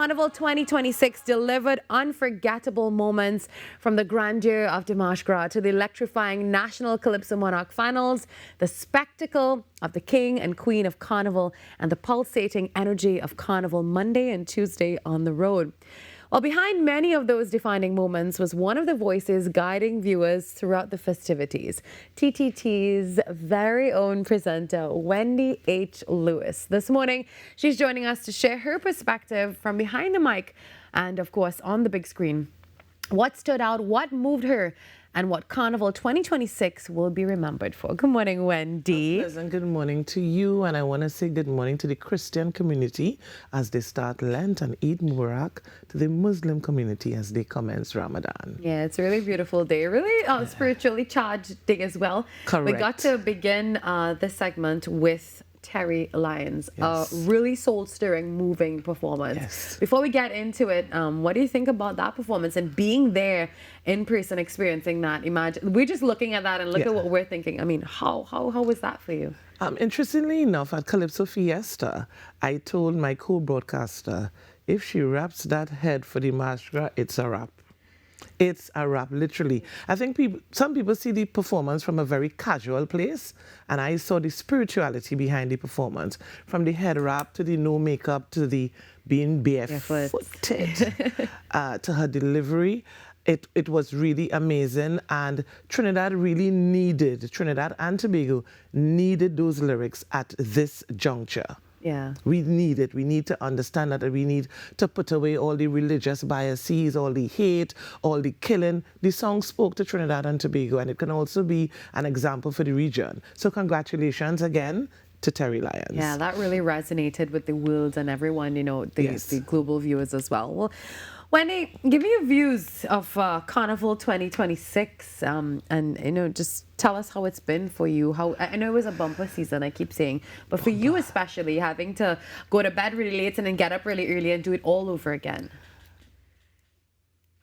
Carnival 2026 delivered unforgettable moments from the grandeur of Dimash GRA to the electrifying National Calypso Monarch finals, the spectacle of the King and Queen of Carnival, and the pulsating energy of Carnival Monday and Tuesday on the road. Well, behind many of those defining moments was one of the voices guiding viewers throughout the festivities, TTT's very own presenter, Wendy H. Lewis. This morning, she's joining us to share her perspective from behind the mic and, of course, on the big screen. What stood out, what moved her, and what Carnival 2026 will be remembered for. Good morning, Wendy. Pleasant good morning to you, and I want to say good morning to the Christian community as they start Lent and Eid Mubarak, to the Muslim community as they commence Ramadan. Yeah, it's a really beautiful day, really spiritually charged day as well. Correct. We got to begin this segment with Terry Lyons, Yes. a really soul-stirring, moving performance. Yes. Before we get into it, what do you think about that performance and being there in person, experiencing that? Imagine we're just looking at that and look at what we're thinking. I mean, how was that for you? Interestingly enough, at Calypso Fiesta, I told my co-broadcaster, if she wraps that head for the Dimash GRA, it's a wrap. It's a wrap, literally. I think some people see the performance from a very casual place, and I saw the spirituality behind the performance. From the head wrap to the no makeup to the being barefooted to her delivery. It was really amazing, and Trinidad and Tobago needed those lyrics at this juncture. Yeah. We need it. We need to understand that we need to put away all the religious biases, all the hate, all the killing. The song spoke to Trinidad and Tobago, and it can also be an example for the region. So congratulations again to Terry Lyons. Yeah, that really resonated with the world and everyone, the global viewers as well. Well, Wendy, give me your views of Carnival 2026 and, just tell us how it's been for you. How I know it was a bumper season, I keep saying, but for you especially, having to go to bed really late and then get up really early and do it all over again.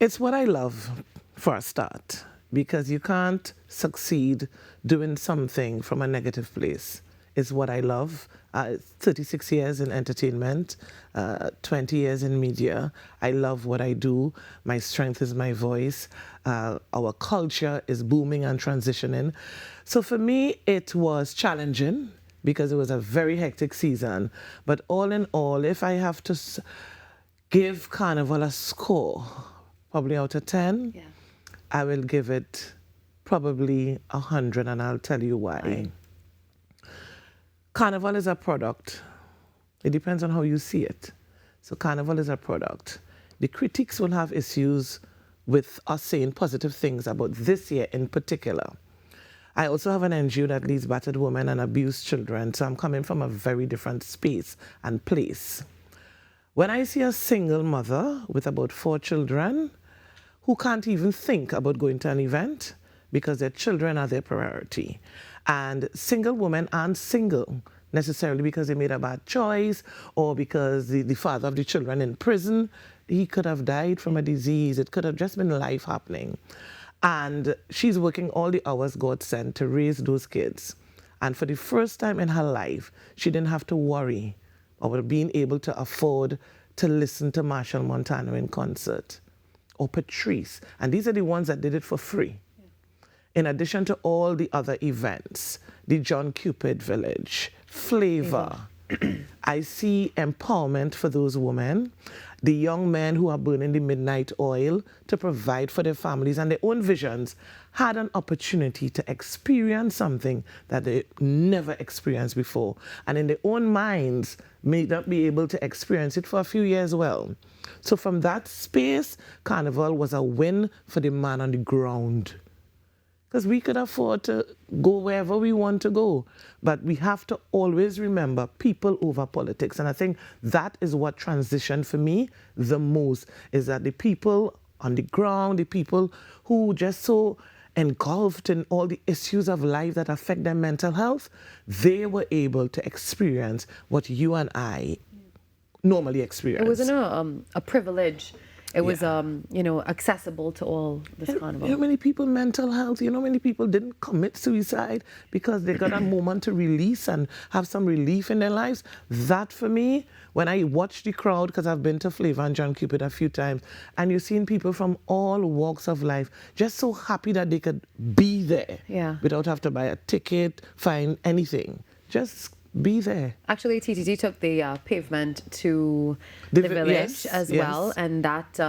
It's what I love for a start, because you can't succeed doing something from a negative place. It's what I love. 36 years in entertainment, 20 years in media. I love what I do. My strength is my voice. Our culture is booming and transitioning. So for me, it was challenging because it was a very hectic season. But all in all, if I have to give Carnival a score, probably out of 10, I will give it probably 100, and I'll tell you why. Carnival is a product. It depends on how you see it. So Carnival is a product. The critics will have issues with us saying positive things about this year in particular. I also have an NGO that leads battered women and abused children, so I'm coming from a very different space and place. When I see a single mother with about 4 children who can't even think about going to an event because their children are their priority, and single women aren't single necessarily because they made a bad choice or because the father of the children in prison, he could have died from a disease. It could have just been life happening. And she's working all the hours God sent to raise those kids. And for the first time in her life, she didn't have to worry about being able to afford to listen to Marshall Montano in concert or Patrice. And these are the ones that did it for free. In addition to all the other events, the John Cupid Village, Flavor, I see empowerment for those women, the young men who are burning the midnight oil to provide for their families and their own visions, had an opportunity to experience something that they never experienced before, and in their own minds may not be able to experience it for a few years well. So from that space, Carnival was a win for the man on the ground. Because we could afford to go wherever we want to go. But we have to always remember people over politics. And I think that is what transitioned for me the most, is that the people on the ground, the people who just so engulfed in all the issues of life that affect their mental health, they were able to experience what you and I normally experience. It wasn't a privilege it was, accessible to all this carnival. You know, many people, mental health, many people didn't commit suicide because they got a moment to release and have some relief in their lives. That, for me, when I watch the crowd, because I've been to Flavor and John Cupid a few times, and you're seeing people from all walks of life just so happy that they could be there without having to buy a ticket, find anything. Just be there. Actually, TTT took the pavement to the village as well, and that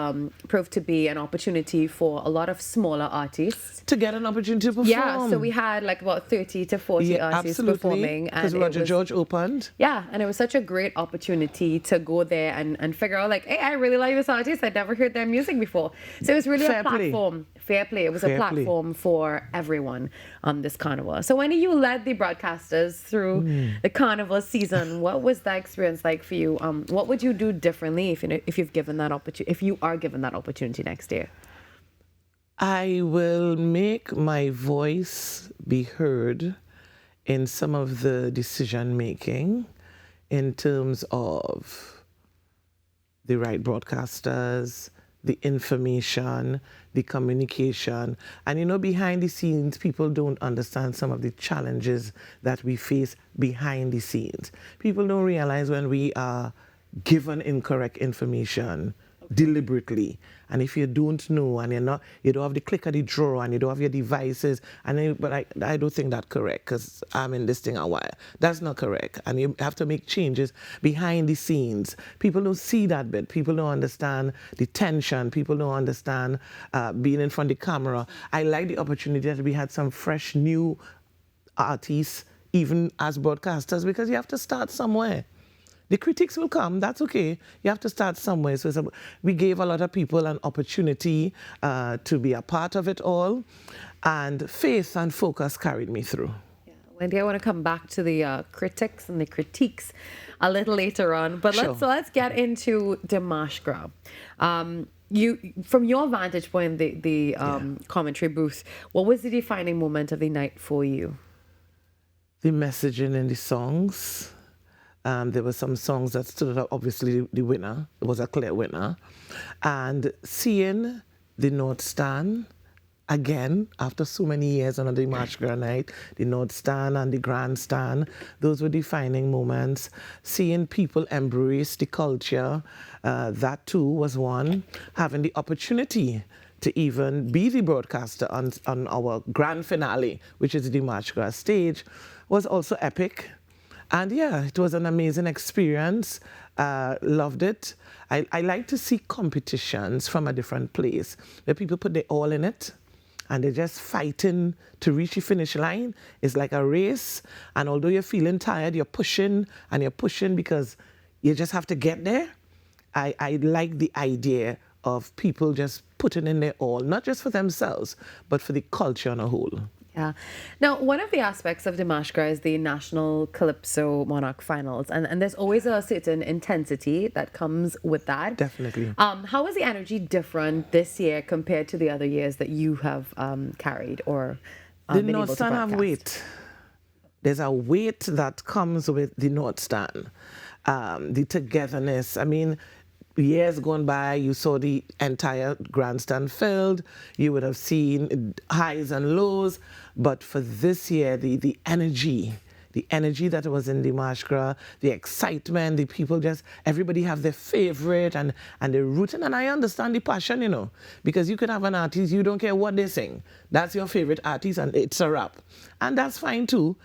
proved to be an opportunity for a lot of smaller artists to get an opportunity to perform. Yeah, so we had like about 30 to 40 artists performing. Because Roger George opened. Yeah, and it was such a great opportunity to go there and figure out like, hey, I really like this artist. I'd never heard their music before. So it was really a platform. Fair play. It was a platform for everyone on this carnival. So when you led the broadcasters through the carnival season, what was that experience like for you? What would you do differently if you've given that opportunity, if you are given that opportunity next year? I will make my voice be heard in some of the decision making in terms of the right broadcasters, the information, the communication. And behind the scenes, people don't understand some of the challenges that we face behind the scenes. People don't realize when we are given incorrect information deliberately. And if you don't know and you don't have the click of the drawer and you don't have your devices, but I don't think that's correct because I'm in this thing a while. That's not correct. And you have to make changes behind the scenes. People don't see that bit. People don't understand the tension. People don't understand being in front of the camera. I like the opportunity that we had some fresh new artists, even as broadcasters, because you have to start somewhere. The critics will come, that's okay. You have to start somewhere. So we gave a lot of people an opportunity to be a part of it all. And faith and focus carried me through. Yeah. Wendy, I want to come back to the critics and the critiques a little later on. But let's get into Dimash GRA. From your vantage point, the commentary booth, what was the defining moment of the night for you? The messaging in the songs. There were some songs that stood out, obviously the winner, it was a clear winner. And seeing the North Stand, again, after so many years on the Dimash GRA night, the North Stand and the Grandstand, those were defining moments. Seeing people embrace the culture, that too was one. Having the opportunity to even be the broadcaster on our grand finale, which is the Dimash GRA stage, was also epic. And yeah, it was an amazing experience. Loved it. I like to see competitions from a different place, where people put their all in it and they're just fighting to reach the finish line. It's like a race. And although you're feeling tired, you're pushing and you're pushing because you just have to get there. I like the idea of people just putting in their all, not just for themselves, but for the culture on a whole. Yeah. Now, one of the aspects of Dimash GRA is the National Calypso Monarch Finals, and there's always a certain intensity that comes with that. Definitely. How is the energy different this year compared to the other years that you have carried or been able to broadcast? The North Stand have weight. There's a weight that comes with the North Stand. The togetherness. I mean, years gone by, you saw the entire grandstand filled. You would have seen highs and lows. But for this year, the energy that was in Dimash GRA, the excitement, the people everybody have their favorite and they're rooting. And I understand the passion, because you could have an artist, you don't care what they sing. That's your favorite artist and it's a wrap. And that's fine too.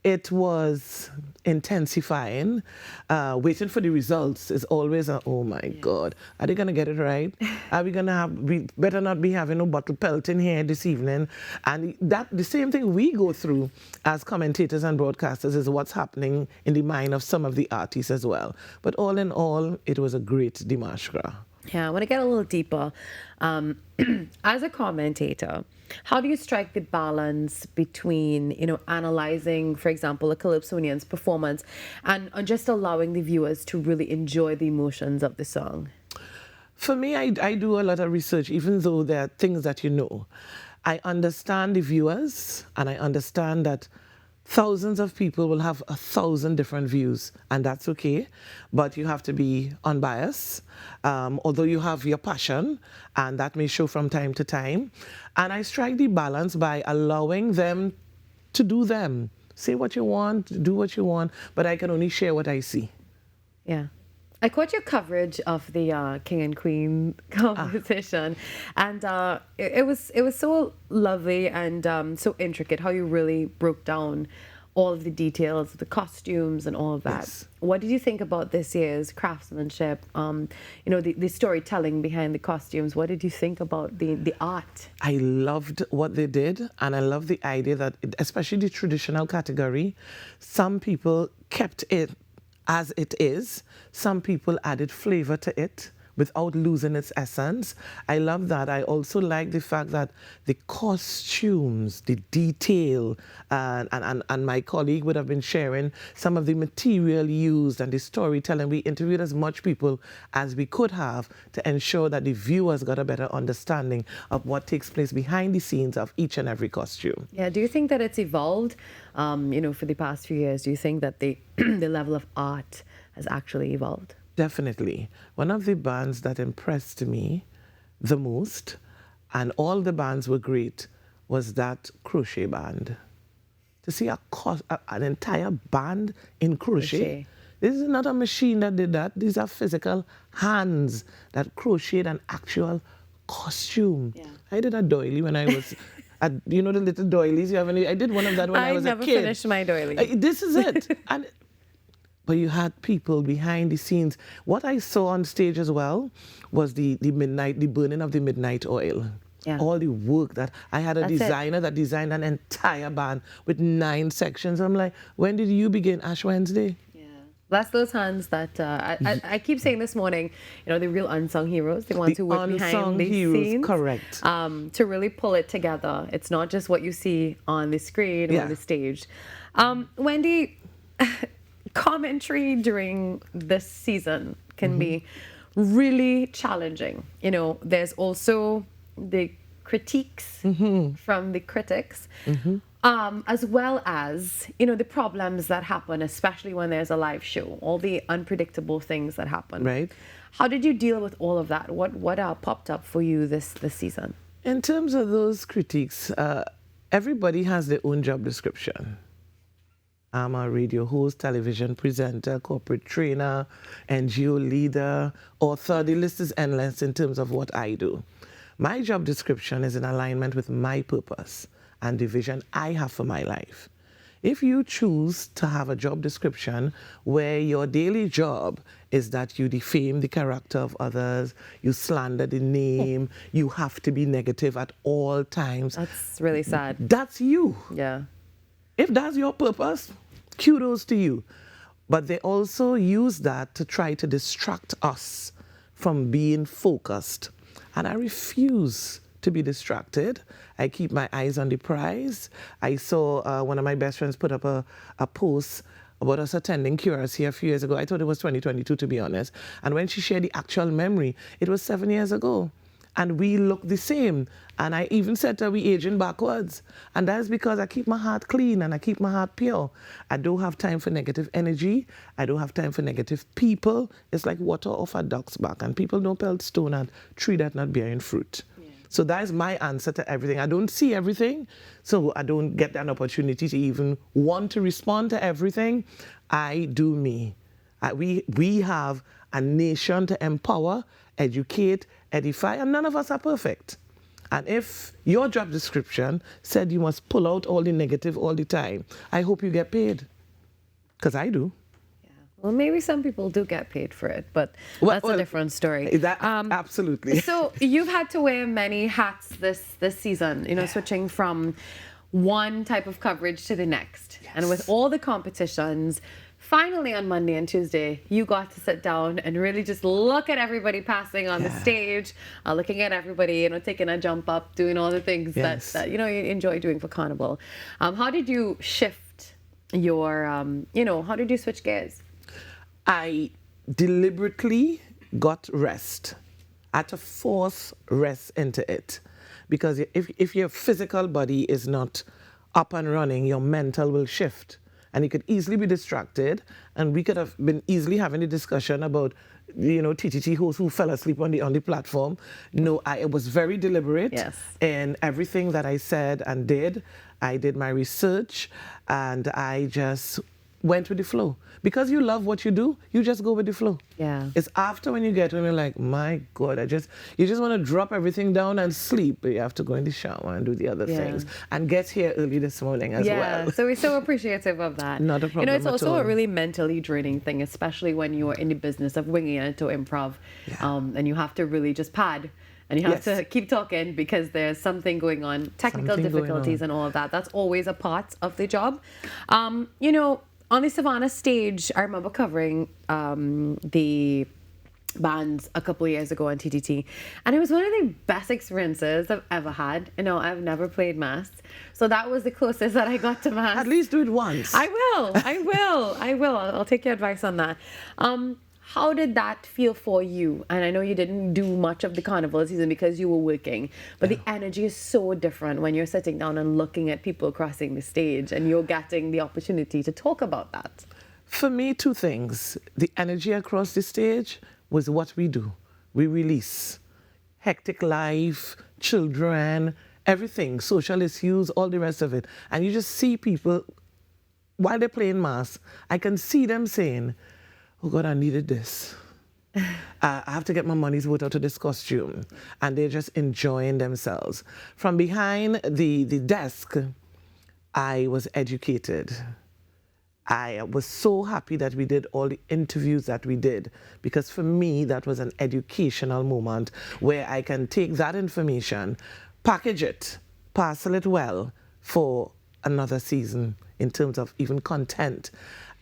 It was intensifying. Waiting for the results is always oh my God, are they gonna get it right? Are we better not be having no bottle pelting here this evening. And the same thing we go through as commentators and broadcasters is what's happening in the mind of some of the artists as well. But all in all, it was a great Dimash GRA. Yeah, I want to get a little deeper. As a commentator, how do you strike the balance between, analyzing, for example, a Calypsonian's performance and just allowing the viewers to really enjoy the emotions of the song? For me, I do a lot of research, even though there are things that I understand the viewers, and I understand that thousands of people will have 1,000 different views, and that's okay. But you have to be unbiased, although you have your passion, and that may show from time to time. And I strike the balance by allowing them to do them. Say what you want, do what you want, but I can only share what I see. Yeah. I caught your coverage of the King and Queen competition, and it was so lovely and so intricate how you really broke down all of the details, the costumes and all of that. Yes. What did you think about this year's craftsmanship? The storytelling behind the costumes. What did you think about the art? I loved what they did, and I love the idea that, especially the traditional category, some people kept it as it is. Some people added flavor to it without losing its essence. I love that. I also like the fact that the costumes, the detail, and my colleague would have been sharing some of the material used and the storytelling. We interviewed as much people as we could have to ensure that the viewers got a better understanding of what takes place behind the scenes of each and every costume. Yeah, do you think that it's evolved, for the past few years? Do you think that the the level of art has actually evolved? Definitely. One of the bands that impressed me the most, and all the bands were great, was that crochet band. To see an entire band in crochet. This is not a machine that did that. These are physical hands that crocheted an actual costume. Yeah. I did a doily when I was... the little doilies you have? I did one of that when I was a kid. I never finished my doily. This is it. But you had people behind the scenes. What I saw on stage as well was the burning of the midnight oil. Yeah. All the work that I had a designer that designed an entire band with 9 sections. I'm like, when did you begin? Ash Wednesday? Yeah. That's those hands that I keep saying this morning, the real unsung heroes, the ones who work behind the scenes. Correct. To really pull it together. It's not just what you see on the screen or on the stage. Wendy, commentary during this season can be really challenging. There's also the critiques from the critics, as well as, the problems that happen, especially when there's a live show, all the unpredictable things that happen. Right. How did you deal with all of that? What popped up for you this season? In terms of those critiques, everybody has their own job description. I'm a radio host, television presenter, corporate trainer, NGO leader, author. The list is endless in terms of what I do. My job description is in alignment with my purpose and the vision I have for my life. If you choose to have a job description where your daily job is that you defame the character of others, you slander the name, you have to be negative at all times. That's really sad. That's you. Yeah. If that's your purpose, kudos to you. But they also use that to try to distract us from being focused. And I refuse to be distracted. I keep my eyes on the prize. I saw one of my best friends put up a post about us attending QRC a few years ago. I thought it was 2022, to be honest. And when she shared the actual memory, it was 7 years ago. And we look the same. And I even said to her, we aging backwards. And that's because I keep my heart clean and I keep my heart pure. I don't have time for negative energy. I don't have time for negative people. It's like water off a duck's back. And people don't pelt stone at tree that not bearing fruit. Yeah. So that is my answer to everything. I don't see everything, so I don't get an opportunity to even want to respond to everything. I do me. We have a nation to empower, educate, edify, and none of us are perfect. And if your job description said you must pull out all the negative all the time, I hope you get paid, because I do. Yeah. Well, maybe some people do get paid for it, but that's a different story. Absolutely. So you've had to wear many hats this season, switching from one type of coverage to the next. Yes. And with all the competitions, finally on Monday and Tuesday, you got to sit down and really just look at everybody passing on the stage, looking at everybody, taking a jump up, doing all the things that you enjoy doing for Carnival. How did you shift your, how did you switch gears? I deliberately got rest. I had to force rest into it. Because if your physical body is not up and running, your mental will shift. And you could easily be distracted, and we could have been easily having a discussion about, TTT hosts who fell asleep on the platform. No, it was very deliberate in everything that I said and did. I did my research, and I just went with the flow. Because you love what you do, you just go with the flow. Yeah. It's after when you get when you're like, my God, you just want to drop everything down and sleep. But you have to go in the shower and do the other things. And get here early this morning as well. Yeah, so we're so appreciative of that. Not a problem it's at also all. a really mentally draining thing, especially when you're in the business of winging it to improv. And you have to really just pad. And you have to keep talking because there's something going on, technical difficulties and all of that. That's always a part of the job. On the Savannah stage, I remember covering the bands a couple of years ago on TTT, and it was one of the best experiences I've ever had. I've never played mass, so that was the closest that I got to mass. At least do it once. I will. I'll take your advice on that. How did that feel for you? And I know you didn't do much of the carnival season because you were working, but the energy is so different when you're sitting down and looking at people crossing the stage and you're getting the opportunity to talk about that. For me, two things. The energy across the stage was what we do. We release hectic life, children, everything, social issues, all the rest of it. And you just see people, while they're playing mass, I can see them saying, oh God, I needed this. I have to get my money's worth out of this costume. And they're just enjoying themselves. From behind the desk, I was educated. I was so happy that we did all the interviews that we did, because for me, that was an educational moment where I can take that information, package it, parcel it well for another season in terms of even content.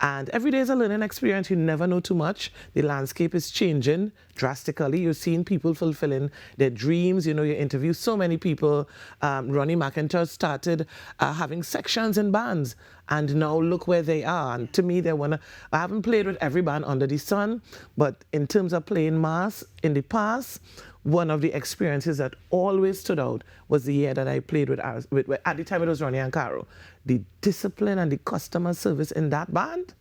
And every day is a learning experience. You never know too much. The landscape is changing drastically. You're seeing people fulfilling their dreams. You interview so many people. Ronnie McIntosh started having sections in bands, and now look where they are. And to me, I haven't played with every band under the sun, but in terms of playing mass in the past, one of the experiences that always stood out was the year that I played with at the time it was Ronnie and Caro. The discipline and the customer service in that band,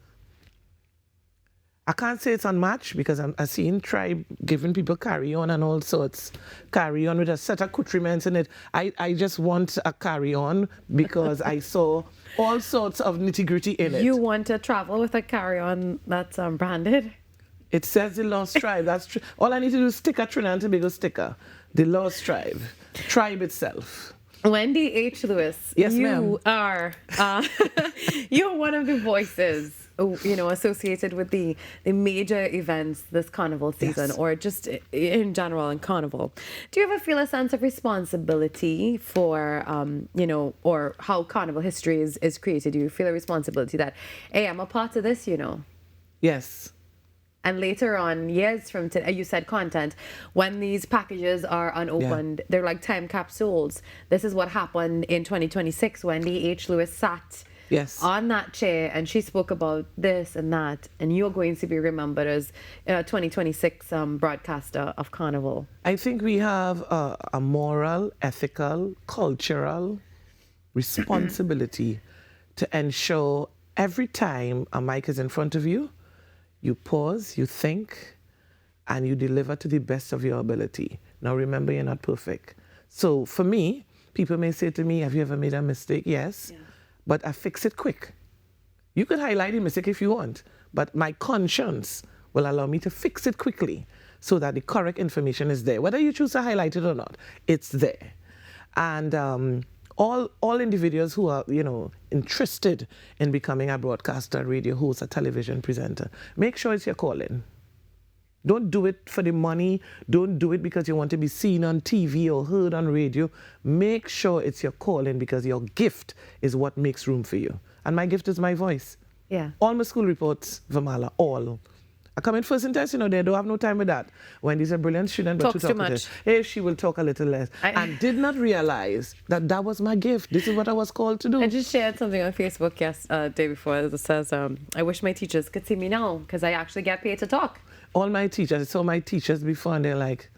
I can't say it's unmatched, because I've seen Tribe giving people carry-on and all sorts. Carry-on with a set of accoutrements in it. I just want a carry-on because I saw all sorts of nitty-gritty in it. You want to travel with a carry-on that's branded? It says the Lost Tribe. That's true. All I need to do is stick a Trinidad and Tobago sticker. The Lost Tribe. Tribe itself. Wendy H. Lewis. Yes, ma'am. You are you're one of the voices, associated with the major events this carnival season, or just in general in carnival. Do you ever feel a sense of responsibility for, or how carnival history is created? Do you feel a responsibility that, hey, I'm a part of this, Yes. And later on, years from today, you said content, when these packages are unopened, they're like time capsules. This is what happened in 2026. Wendy H. Lewis sat on that chair and she spoke about this and that. And you're going to be remembered as 2026 broadcaster of Carnival. I think we have a moral, ethical, cultural responsibility to ensure every time a mic is in front of you, you pause, you think, and you deliver to the best of your ability. Now, remember, you're not perfect. So for me, people may say to me, have you ever made a mistake? Yes, but I fix it quick. You could highlight the mistake if you want, but my conscience will allow me to fix it quickly so that the correct information is there. Whether you choose to highlight it or not, it's there. And all individuals who are, interested in becoming a broadcaster, radio host, a television presenter, make sure it's your calling. Don't do it for the money. Don't do it because you want to be seen on TV or heard on radio. Make sure it's your calling, because your gift is what makes room for you. And my gift is my voice. Yeah. All my school reports, Vamala, all. I come in first in test, they don't have no time with that. Wendy's a brilliant student, but Talks too much. Hey, she will talk a little less. And did not realize that was my gift. This is what I was called to do. I just shared something on Facebook day before that says, I wish my teachers could see me now because I actually get paid to talk. All my teachers, I saw my teachers before and they're like,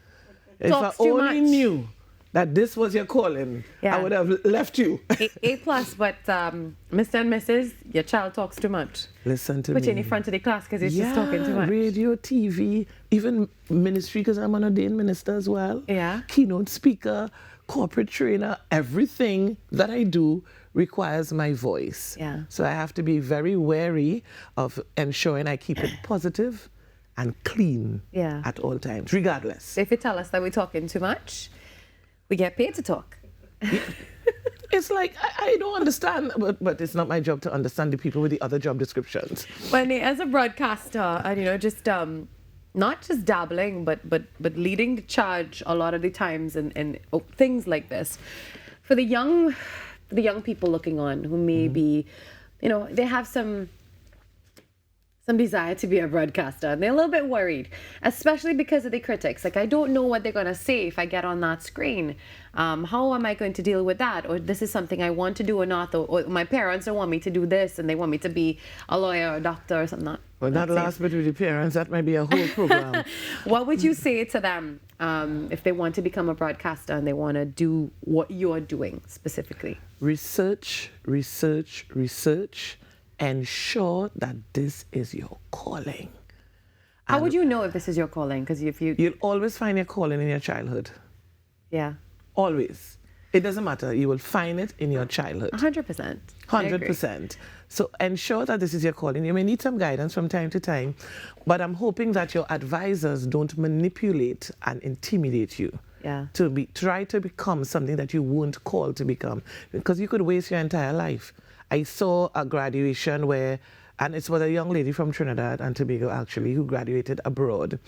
if Talks I too only much. knew that this was your calling, Yeah. I would have left you. A plus, but Mr. and Mrs., your child talks too much. Listen to Put me. you in the front of the class because he's just talking too much. Radio, TV, even ministry, because I'm an ordained minister as well. Yeah. Keynote speaker, corporate trainer, everything that I do requires my voice. Yeah. So I have to be very wary of ensuring I keep it positive and clean at all times, regardless. If you tell us that we're talking too much, we get paid to talk. It's like, I don't understand, but it's not my job to understand the people with the other job descriptions. Wendy, as a broadcaster, and just not just dabbling, but leading the charge a lot of the times in things like this, for the young people looking on who may be, they have some desire to be a broadcaster and they're a little bit worried, especially because of the critics. Like, I don't know what they're going to say if I get on that screen. How am I going to deal with that? Or this is something I want to do or not, or my parents don't want me to do this and they want me to be a lawyer or a doctor or something. Well, that last bit with the parents, that might be a whole program. What would you say to them if they want to become a broadcaster and they want to do what you're doing specifically? Research, research, research. Ensure that this is your calling. How would you know if this is your calling? Because you'll always find your calling in your childhood. Yeah. Always. It doesn't matter. You will find it in your childhood. 100%. 100%. So ensure that this is your calling. You may need some guidance from time to time, but I'm hoping that your advisors don't manipulate and intimidate you. Yeah. To try to become something that you weren't called to become, because you could waste your entire life. I saw a graduation where, and it was a young lady from Trinidad and Tobago actually, who graduated abroad,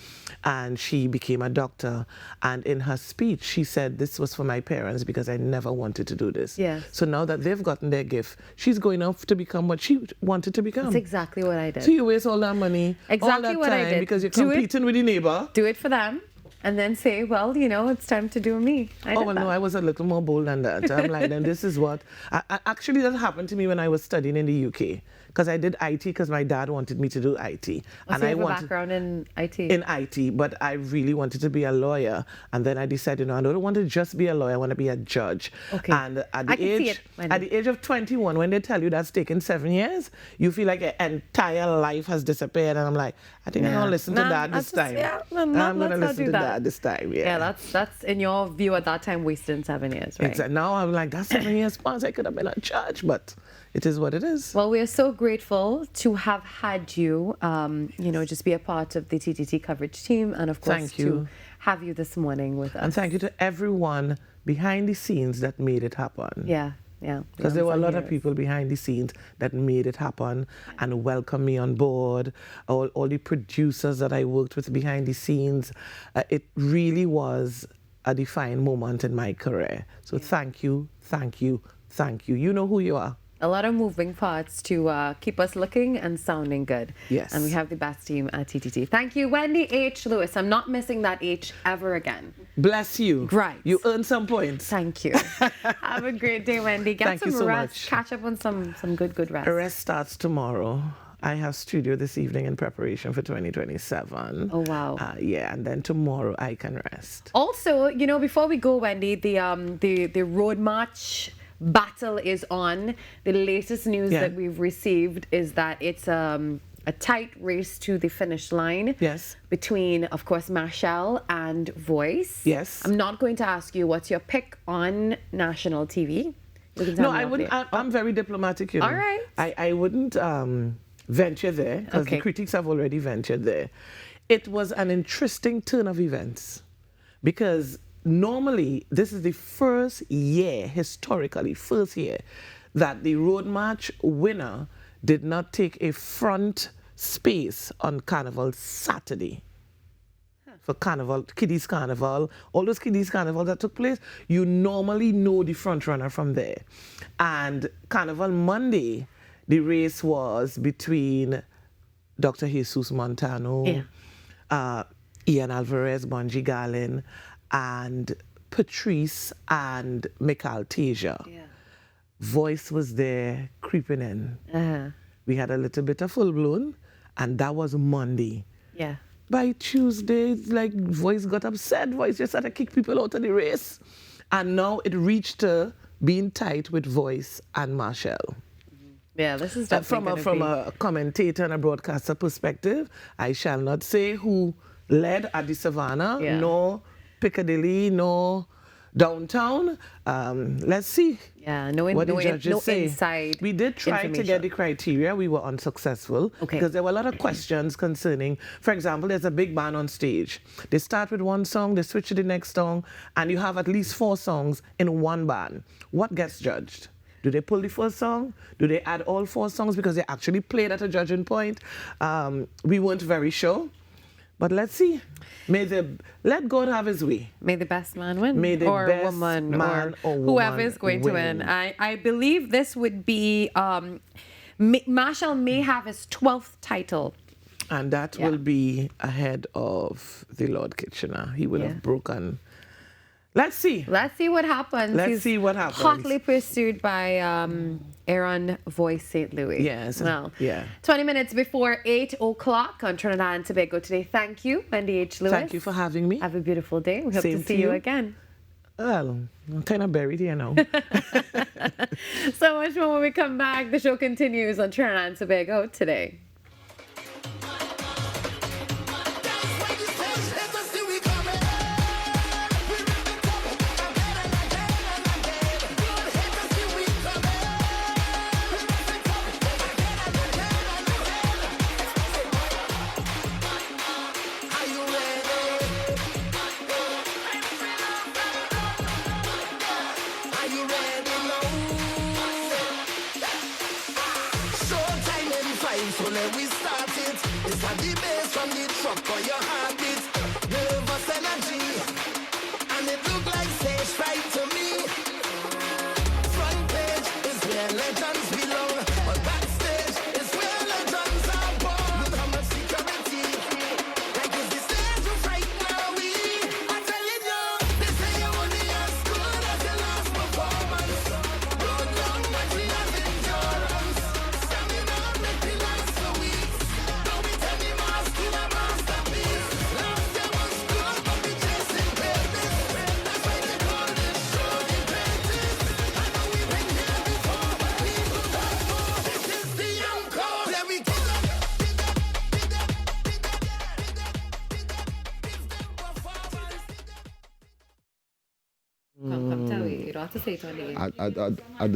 and she became a doctor. And in her speech, she said, "This was for my parents because I never wanted to do this." Yeah. So now that they've gotten their gift, she's going off to become what she wanted to become. That's exactly what I did. So you waste all that money, exactly all that what time I did. because you're competing with the neighbor. Do it for them. And then say, well, it's time to do me. No, I was a little more bold than that. I'm like, then this is what... actually, that happened to me when I was studying in the UK. Because I did IT because my dad wanted me to do IT. And so you have a background in IT? In IT, but I really wanted to be a lawyer. And then I decided, I don't want to just be a lawyer, I want to be a judge. Okay. And at the age of 21, when they tell you that's taken 7 years, you feel like your entire life has disappeared. And I'm like, I think I'm going to listen to that this time. I'm going to listen to that this time. Yeah, that's in your view at that time wasting 7 years, right? Exactly. Now I'm like, that's 7 years past. I could have been a judge, but it is what it is. Well, we are so grateful to have had you, just be a part of the TTT coverage team, and of course to have you this morning with us. And thank you to everyone behind the scenes that made it happen. Yeah. Because there were a lot of people behind the scenes that made it happen and welcomed me on board. All the producers that I worked with behind the scenes. It really was a defining moment in my career. So thank you, thank you, thank you. You know who you are. A lot of moving parts to keep us looking and sounding good. Yes. And we have the best team at TTT. Thank you, Wendy H. Lewis. I'm not missing that H ever again. Bless you. Right. You earned some points. Thank you. Have a great day, Wendy. Get Thank you some so rest. much. Catch up on some good rest. Rest starts tomorrow. I have studio this evening in preparation for 2027. Oh, wow. And then tomorrow I can rest. Also, before we go, Wendy, the road march battle is on. The latest news that we've received is that it's a tight race to the finish line. Yes. Between, of course, Machel and Voice. Yes. I'm not going to ask you what's your pick on national TV. No, I wouldn't. I'm very diplomatic, All right. I wouldn't venture there because the critics have already ventured there. It was an interesting turn of events because normally this is the first year, historically, that the road march winner did not take a front space on Carnival Saturday. For Carnival, Kiddies Carnival, all those Kiddies Carnival that took place, you normally know the front runner from there. And Carnival Monday, the race was between Dr. Jesus Montano, Ian Alvarez, Bungie Garlin, and Patrice and Mikal Teja. Yeah. Voice was there creeping in. Uh-huh. We had a little bit of full blown, and that was Monday. Yeah. By Tuesday, Voice got upset. Voice just had to kick people out of the race. And now it reached to being tight with Voice and Marshall. Yeah, this is definitely from a commentator and a broadcaster perspective, I shall not say who led at the Savannah, nor Piccadilly, nor downtown. Let's see. Yeah, what the judges say. Inside. We did try to get the criteria. We were unsuccessful because there were a lot of questions concerning, for example, there's a big band on stage. They start with one song, they switch to the next song, and you have at least 4 songs in one band. What gets judged? Do they pull the first song? Do they add all 4 songs because they actually played at a judging point? We weren't very sure. But let's see. Let God have his way. May the best man win. May the or best woman man or whoever woman is going win. to win. I believe this would be Marshall may have his 12th title. And that will be ahead of the Lord Kitchener. He will have broken. Let's see. Let's see what happens. Let's see what happens. Hotly pursued by Aaron Voice St. Louis. Yes. Well, 20 minutes before 8 o'clock on Trinidad and Tobago today. Thank you, Wendy H. Lewis. Thank you for having me. Have a beautiful day. We hope Same to see you again. Well, I'm kind of buried here now. So much more when we come back. The show continues on Trinidad and Tobago today. So let we start it. It's a debate from the truck or your heartbeat. Nervous energy, and it look like stage fright to me. Front page is where legends belong, but backstage is where legends are born. Look how much security, like it's the stage of right now. I'm telling you, they say you're only as good as your last performance. Don't long much we have endurance. Stamina make me last for weeks. Don't be tell me master a masterpiece. Last year was good, but we chasing greatness. That's why they call this show the greatest. I know we've been here before, but people don't know. This is the encore. Let me get up. Come tell me. You don't have to say it when you I